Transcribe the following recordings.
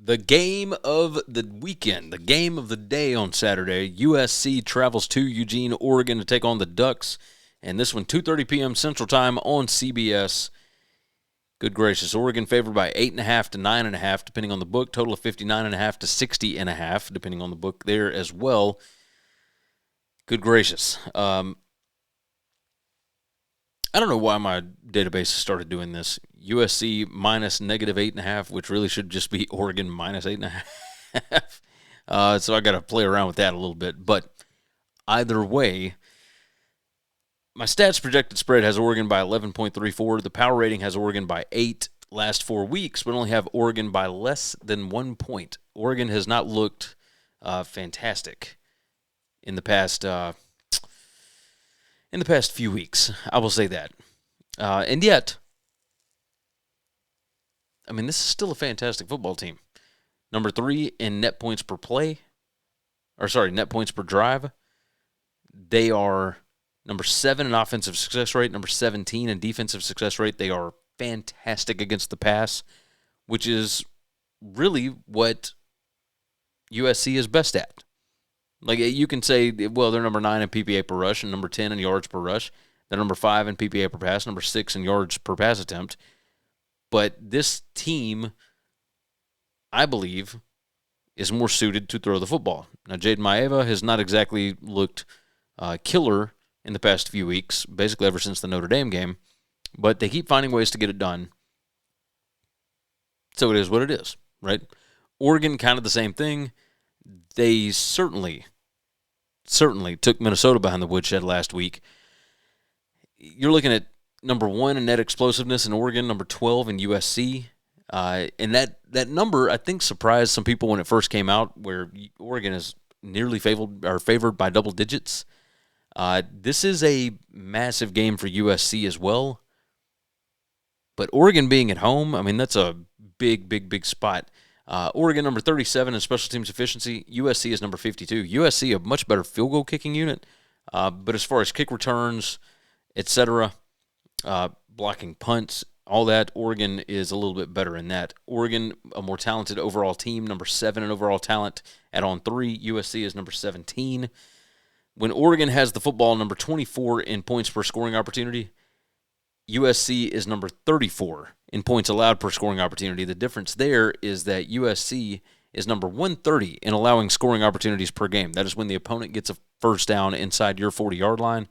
The game of the weekend, the game of the day on Saturday. USC travels to Eugene, Oregon to take on the Ducks. And this one, 2:30 p.m. Central Time on CBS. Good gracious. Oregon favored by 8.5 to 9.5, depending on the book. Total of 59.5 to 60.5, depending on the book there as well. Good gracious. I don't know why my database started doing this. USC minus negative 8.5, which really should just be Oregon minus 8.5. So I got to play around with that a little bit. But either way, my stats projected spread has Oregon by 11.34. The power rating has Oregon by 8 last 4 weeks, but only have Oregon by less than 1 point. Oregon has not looked fantastic in the past few weeks. I will say that. And yet, I mean, this is still a fantastic football team. Number 3 in net points per play. Net points per drive. They are number 7 in offensive success rate, number 17 in defensive success rate. They are fantastic against the pass, which is really what USC is best at. Like, you can say, well, they're number 9 in PPA per rush and number 10 in yards per rush. They're number 5 in PPA per pass, number 6 in yards per pass attempt. But this team, I believe, is more suited to throw the football. Now, Jaden Maeva has not exactly looked killer in the past few weeks, basically ever since the Notre Dame game, but they keep finding ways to get it done. So it is what it is, right? Oregon, kind of the same thing. They certainly took Minnesota behind the woodshed last week. You're looking at number 1 in net explosiveness in Oregon, number 12 in USC. And that number, I think, surprised some people when it first came out, where Oregon is nearly favored by double digits. This is a massive game for USC as well. But Oregon being at home, I mean, that's a big spot. Oregon, number 37 in special teams efficiency. USC is number 52. USC, a much better field goal kicking unit. But as far as kick returns, etc., blocking punts, all that, Oregon is a little bit better in that. Oregon, a more talented overall team, number 7 in overall talent at on 3. USC is number 17. When Oregon has the football, number 24 in points per scoring opportunity, USC is number 34 in points allowed per scoring opportunity. The difference there is that USC is number 130 in allowing scoring opportunities per game. That is when the opponent gets a first down inside your 40-yard line.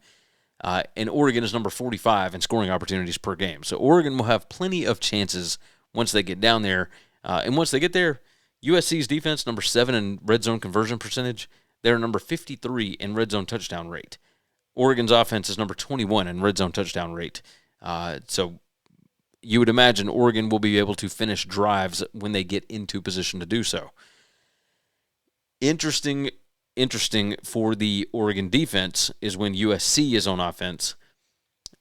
And Oregon is number 45 in scoring opportunities per game. So Oregon will have plenty of chances once they get down there. And once they get there, USC's defense, number 7 in red zone conversion percentage. They're number 53 in red zone touchdown rate. Oregon's offense is number 21 in red zone touchdown rate. So you would imagine Oregon will be able to finish drives when they get into position to do so. Interesting for the Oregon defense is when USC is on offense.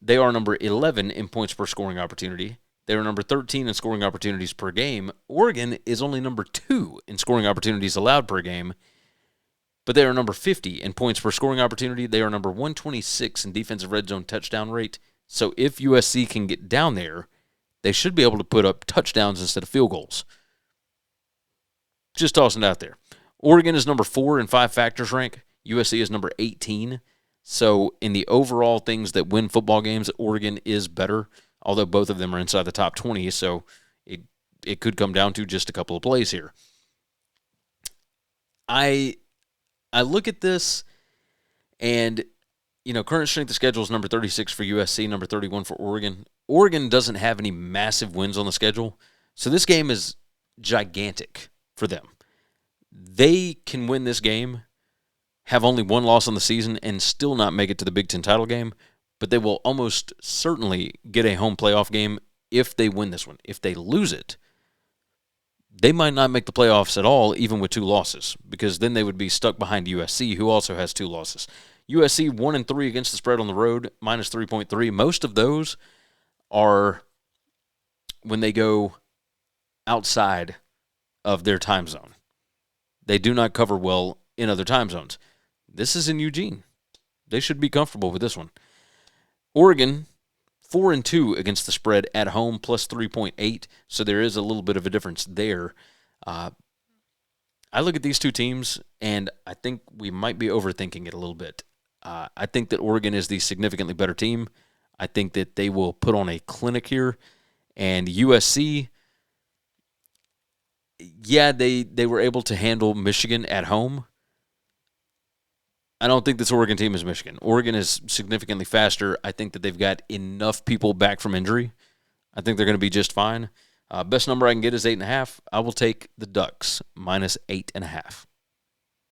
They are number 11 in points per scoring opportunity. They are number 13 in scoring opportunities per game. Oregon is only number 2 in scoring opportunities allowed per game. But they are number 50 in points per scoring opportunity. They are number 126 in defensive red zone touchdown rate. So if USC can get down there, they should be able to put up touchdowns instead of field goals. Just tossing it out there. Oregon is number 4 in 5 factors rank. USC is number 18. So in the overall things that win football games, Oregon is better, although both of them are inside the top 20. So it could come down to just a couple of plays here. I look at this, and, current strength of schedule is number 36 for USC, number 31 for Oregon. Oregon doesn't have any massive wins on the schedule, so this game is gigantic for them. They can win this game, have only 1 loss on the season, and still not make it to the Big Ten title game, but they will almost certainly get a home playoff game if they win this one. If they lose it, they might not make the playoffs at all, even with 2 losses, because then they would be stuck behind USC, who also has 2 losses. USC 1-3 against the spread on the road, minus 3.3. Most of those are when they go outside of their time zone. They do not cover well in other time zones. This is in Eugene. They should be comfortable with this one. Oregon, 4-2 against the spread at home, plus 3.8, so there is a little bit of a difference there. Uh, I look at these two teams, and I think we might be overthinking it a little bit. I think that Oregon is the significantly better team. I think that they will put on a clinic here. And USC, yeah, they were able to handle Michigan at home. I don't think this Oregon team is Michigan. Oregon is significantly faster. I think that they've got enough people back from injury. I think they're going to be just fine. Best number I can get is 8.5. I will take the Ducks minus 8.5.